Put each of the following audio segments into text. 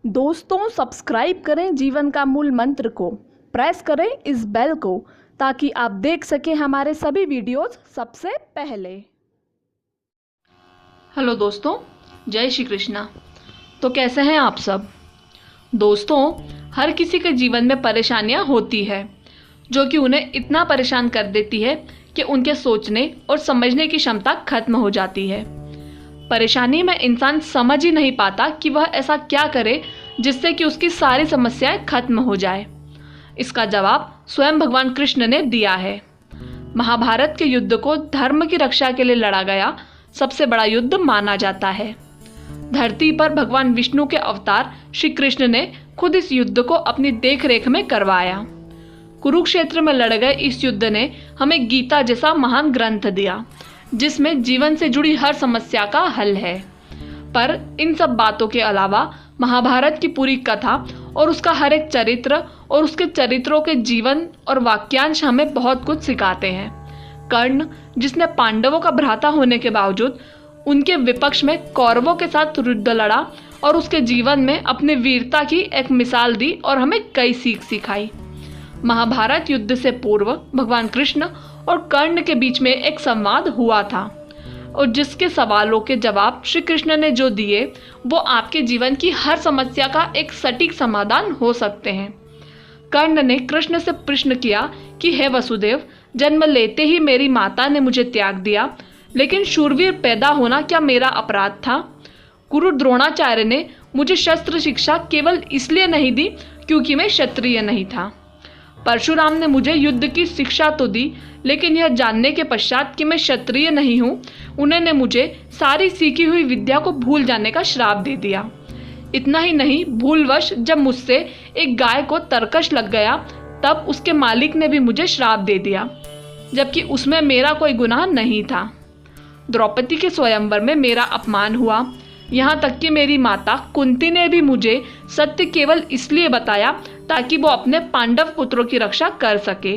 दोस्तों सब्सक्राइब करें जीवन का मूल मंत्र को, प्रेस करें इस बेल को ताकि आप देख सकें हमारे सभी वीडियोस सबसे पहले। हेलो दोस्तों, जय श्री कृष्णा। तो कैसे हैं आप सब दोस्तों। हर किसी के जीवन में परेशानियां होती है जो कि उन्हें इतना परेशान कर देती है कि उनके सोचने और समझने की क्षमता खत्म हो जाती है। परेशानी में इंसान समझ ही नहीं पाता कि वह ऐसा क्या करे जिससे कि उसकी सारी समस्याएं खत्म हो जाए। इसका जवाब स्वयं भगवान कृष्ण ने दिया है। महाभारत के युद्ध को धर्म की रक्षा के लिए लड़ा गया सबसे बड़ा युद्ध माना जाता है। धरती पर भगवान विष्णु के अवतार श्री कृष्ण ने खुद इस युद्ध को अपनी देखरेख में करवाया। कुरुक्षेत्र में लड़ गए इस युद्ध ने हमें गीता जैसा महान ग्रंथ दिया जिसमें जीवन से जुड़ी हर समस्या का हल है। पर इन सब बातों के अलावा महाभारत की पूरी कथा और उसका हर एक चरित्र और उसके चरित्रों के जीवन और वाक्यांश हमें बहुत कुछ सिखाते हैं। कर्ण, जिसने पांडवों का भ्राता होने के बावजूद उनके विपक्ष में कौरवों के साथ युद्ध लड़ा और उसके जीवन में अपनी वीरता की एक मिसाल दी और हमें कई सीख सिखाई। महाभारत युद्ध से पूर्व भगवान कृष्ण और कर्ण के बीच में एक संवाद हुआ था और जिसके सवालों के जवाब श्री कृष्ण ने जो दिए वो आपके जीवन की हर समस्या का एक सटीक समाधान हो सकते हैं। कर्ण ने कृष्ण से प्रश्न किया कि हे वसुदेव, जन्म लेते ही मेरी माता ने मुझे त्याग दिया, लेकिन शूरवीर पैदा होना क्या मेरा अपराध था? गुरु द्रोणाचार्य ने मुझे शस्त्र शिक्षा केवल इसलिए नहीं दी क्योंकि मैं क्षत्रिय नहीं था। परशुराम ने मुझे युद्ध की शिक्षा तो दी, लेकिन यह जानने के पश्चात कि मैं क्षत्रिय नहीं हूँ, उन्होंने मुझे सारी सीखी हुई विद्या को भूल जाने का श्राप दे दिया। इतना ही नहीं, भूलवश जब मुझसे एक गाय को तरकश लग गया तब उसके मालिक ने भी मुझे श्राप दे दिया, जबकि उसमें मेरा कोई गुनाह नहीं था। द्रौपदी के स्वयंवर में मेरा अपमान हुआ, यहाँ तक कि मेरी माता कुंती ने भी मुझे सत्य केवल इसलिए बताया ताकि वो अपने पांडव पुत्रों की रक्षा कर सके।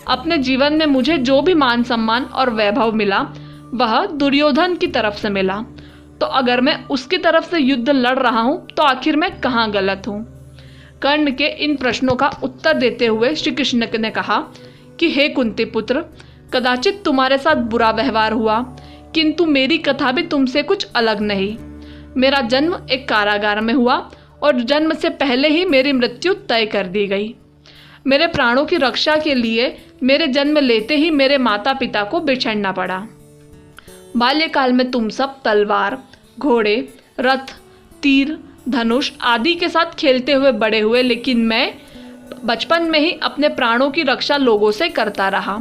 अपने जीवन में मुझे जो भी मान सम्मान और वैभव मिला वह दुर्योधन की तरफ से मिला, तो अगर मैं उसकी तरफ से युद्ध लड़ रहा हूँ तो आखिर मैं कहाँ गलत हूँ? कर्ण के इन प्रश्नों का उत्तर देते हुए श्री कृष्ण ने कहा कि हे कुंती पुत्र, कदाचित तुम्हारे साथ बुरा व्यवहार हुआ, किंतु मेरी कथा भी तुमसे कुछ अलग नहीं। मेरा जन्म एक कारागार में हुआ और जन्म से पहले ही मेरी मृत्यु तय कर दी गई। मेरे प्राणों की रक्षा के लिए मेरे जन्म लेते ही मेरे माता पिता को बिछड़ना पड़ा। बाल्यकाल में तुम सब तलवार, घोड़े, रथ, तीर, धनुष आदि के साथ खेलते हुए बड़े हुए, लेकिन मैं बचपन में ही अपने प्राणों की रक्षा लोगों से करता रहा।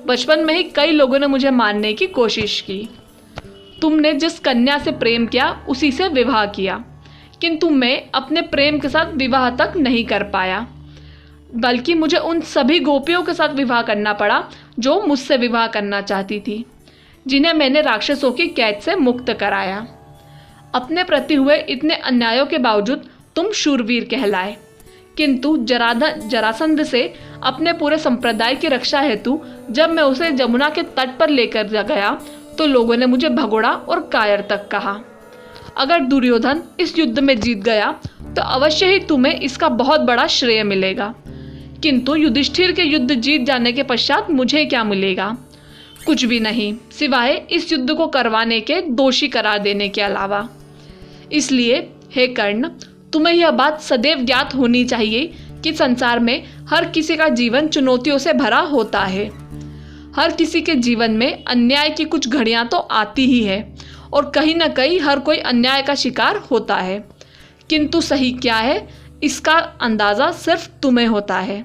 बचपन में ही कई लोगों ने मुझे मारने की कोशिश की। तुमने जिस कन्या से प्रेम किया उसी से विवाह किया, किंतु मैं अपने प्रेम के साथ विवाह तक नहीं कर पाया, बल्कि मुझे उन सभी गोपियों के साथ विवाह करना पड़ा जो मुझसे विवाह करना चाहती थी, जिन्हें मैंने राक्षसों की कैद से मुक्त कराया। अपने प्रति हुए इतने अन्यायों के बावजूद तुम शूरवीर कहलाए, किंतु जरासंध से अपने पूरे संप्रदाय की रक्षा हेतु जब मैं उसे जमुना के तट पर लेकर गया तो लोगों ने मुझे भगोड़ा और कायर तक कहा। अगर दुर्योधन इस युद्ध में जीत गया तो अवश्य ही तुम्हें इसका बहुत बड़ा श्रेय मिलेगा, किंतु युधिष्ठिर के युद्ध जीत जाने के पश्चात मुझे क्या मिलेगा? कुछ भी नहीं, सिवाय इस युद्ध को करवाने के दोषी करार देने के अलावा। इसलिए हे कर्ण, तुम्हें यह बात सदैव ज्ञात होनी चाहिए कि संसार में हर किसी का जीवन चुनौतियों से भरा होता है। हर किसी के जीवन में अन्याय की कुछ घड़ियां तो आती ही है और कहीं ना कहीं हर कोई अन्याय का शिकार होता है, किंतु सही क्या है इसका अंदाज़ा सिर्फ तुम्हें होता है।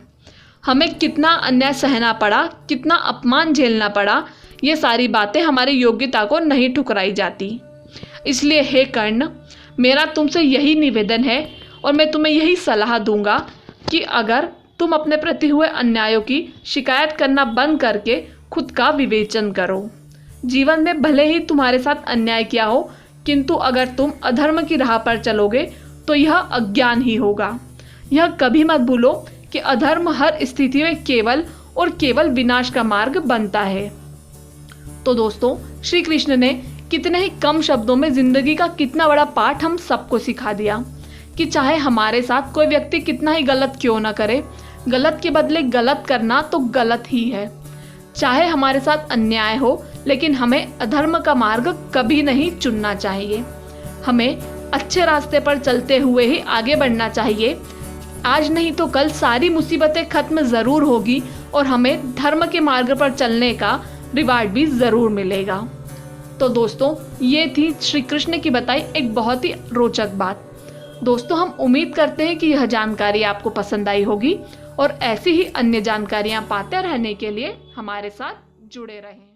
हमें कितना अन्याय सहना पड़ा, कितना अपमान झेलना पड़ा, ये सारी बातें हमारी योग्यता को नहीं ठुकराई जाती। इसलिए हे कर्ण, मेरा तुमसे यही निवेदन है और मैं तुम्हें यही सलाह दूंगा कि अगर तुम अपने प्रति हुए अन्यायों की शिकायत करना बंद करके खुद का विवेचन करो। जीवन में भले ही तुम्हारे साथ अन्याय किया हो, किंतु अगर तुम अधर्म की राह पर चलोगे तो यह अज्ञान ही होगा। यह कभी मत भूलो कि अधर्म हर स्थिति में केवल और केवल विनाश का मार्ग बनता है। तो दोस्तों, श्री कृष्ण ने कितने ही कम शब्दों में जिंदगी का कितना बड़ा पाठ हम सबको सिखा दिया कि चाहे हमारे साथ कोई व्यक्ति कितना ही गलत क्यों ना करे, गलत के बदले गलत करना तो गलत ही है। चाहे हमारे साथ अन्याय हो, लेकिन हमें अधर्म का मार्ग कभी नहीं चुनना चाहिए। हमें अच्छे रास्ते पर चलते हुए ही आगे बढ़ना चाहिए। आज नहीं तो कल सारी मुसीबतें खत्म ज़रूर होगी और हमें धर्म के मार्ग पर चलने का रिवार्ड भी ज़रूर मिलेगा। तो दोस्तों, ये थी श्री कृष्ण की बताई एक बहुत ही रोचक बात। दोस्तों, हम उम्मीद करते हैं कि यह जानकारी आपको पसंद आई होगी और ऐसी ही अन्य जानकारियाँ पाते रहने के लिए हमारे साथ जुड़े रहें।